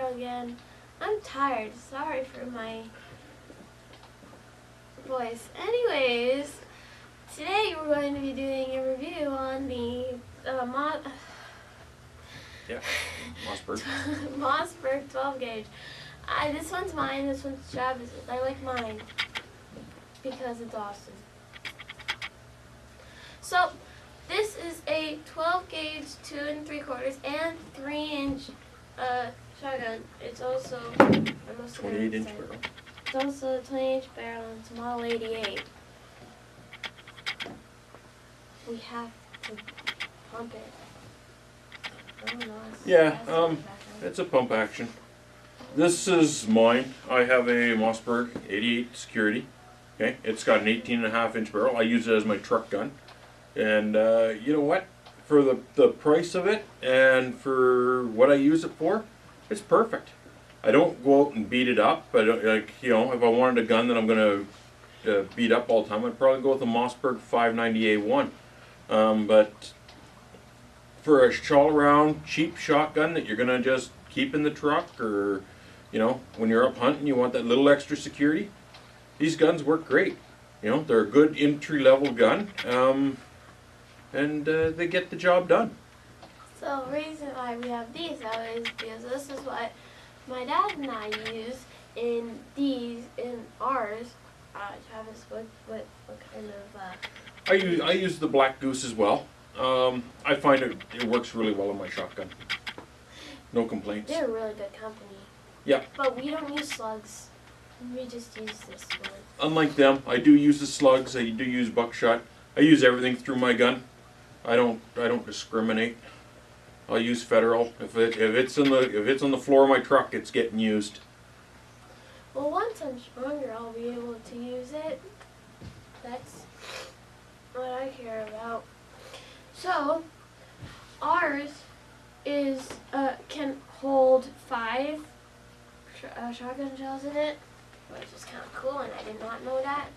intro again. I'm tired. Sorry for my voice. Anyways, today we're going to be doing a review on the Mossberg. Mossberg 12 gauge. This one's mine, this one's Travis's. I like mine because it's awesome. So, this is a 12 gauge 2 3/4 and 3-inch shotgun. It's also 28-inch barrel. It's also a 20-inch barrel and it's Model 88. We have to pump it. Oh, no, Yeah, it's a pump action. This is mine. I have a Mossberg 88 security. Okay, it's got an 18.5-inch barrel. I use it as my truck gun. And you know what? For the price of it and for what I use it for, it's perfect. I don't go out and beat it up. I don't, like, you know, if I wanted a gun that I'm going to beat up all the time, I'd probably go with a Mossberg 590A1. But for a all-around cheap shotgun that you're going to just keep in the truck, or you know, when you're up hunting, you want that little extra security, these guns work great. You know, they're a good entry-level gun. And they get the job done. So the reason why we have these though is because this is what my dad and I use in ours. Travis, what kind of? I use the Black Goose as well. I find it works really well in my shotgun. No complaints. They're a really good company. Yeah. But we don't use slugs. We just use this one. Unlike them, I do use the slugs. I do use buckshot. I use everything through my gun. I don't discriminate. I'll use Federal. If it's on the floor of my truck, it's getting used. Well, once I'm stronger, I'll be able to use it. That's what I care about. So, ours is can hold 5 shotgun shells in it, which is kind of cool, and I did not know that.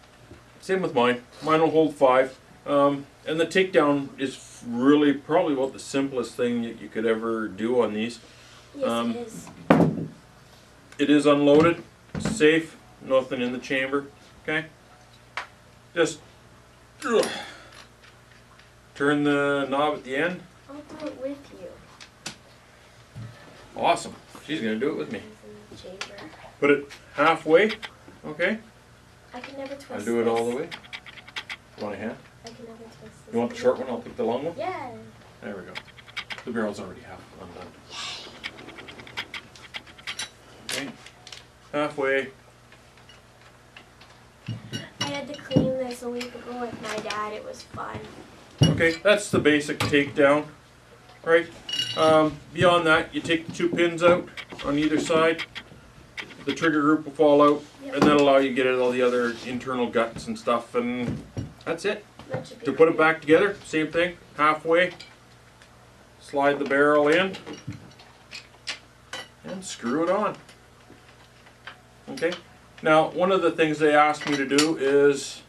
Same with mine. Mine will hold 5. And the takedown is really probably about the simplest thing you could ever do on these. Yes, it is. It is unloaded, safe, nothing in the chamber. Okay, just turn the knob at the end. I'll do it with you. Awesome. She's gonna do it with me. It's in the chamber. Put it halfway. Okay. I can never twist I'll do it this. all the way. You want a hand? I can never twist this. You want the short one? I'll take the long one. Yeah. There we go. The barrel's already half undone. Okay. Halfway. I had to clean this a week ago with my dad. It was fun. Okay, that's the basic takedown, right? Beyond that, you take the 2 pins out on either side. The trigger group will fall out, Yep. and that'll allow you to get at all the other internal guts and stuff, and that's it. That should be To put it great. back together, same thing, halfway. Slide the barrel in, and screw it on. Okay. Now, one of the things they asked me to do is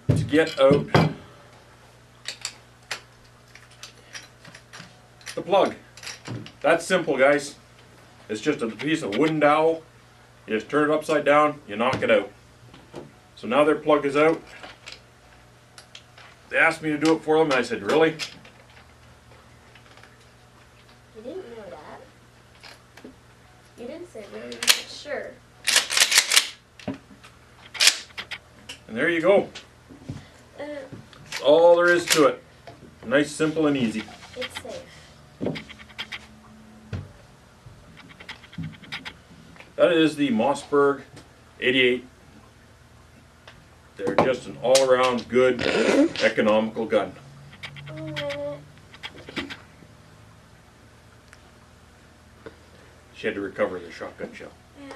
to get out the plug. That's simple, guys. It's just a piece of wooden dowel. You just turn it upside down, you knock it out. So now their plug is out. They asked me to do it for them, and I said, really? You didn't know that. You didn't say really, you said sure. And there you go. Uh, All there is to it. Nice, simple, and easy. it's safe. That is the Mossberg 88. They're just an all-around good, economical gun. She had to recover the shotgun shell. Yeah.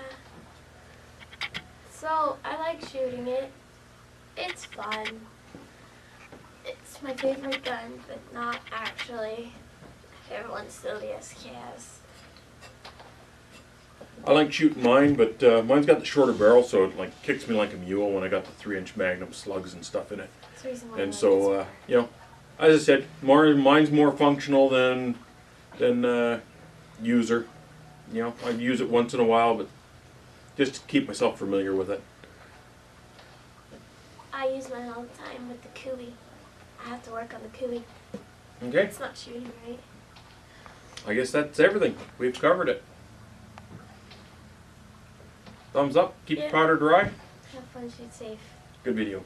So, I like shooting it. It's fun. It's my favorite gun, but not actually. Everyone's still the SKS. I like shooting mine, but mine's got the shorter barrel, so it like kicks me like a mule when I got the 3-inch Magnum slugs and stuff in it. That's the reason why I And like so, this more. you know, as I said, mine's more functional than user. You know, I use it once in a while, but just to keep myself familiar with it. I use mine all the time with the cooey. I have to work on the cooey. Okay. It's not shooting right. I guess that's everything. We've covered it. Thumbs up. Keep your powder dry. Have fun, shoot safe. Good video.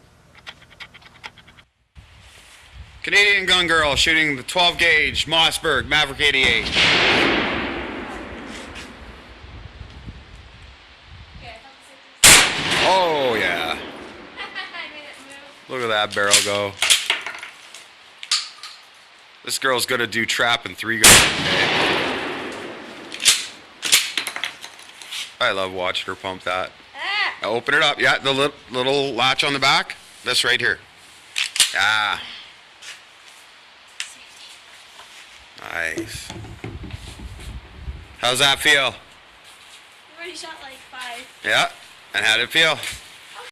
Canadian gun girl shooting the 12 gauge Mossberg Maverick 88. Oh yeah. Look at that barrel go. This girl's gonna do trap and 3 gun. I love watching her pump that. Open it up. Yeah, the little latch on the back. This right here. Ah. Nice. How's that feel? I've already shot like 5. Yeah. And how'd it feel?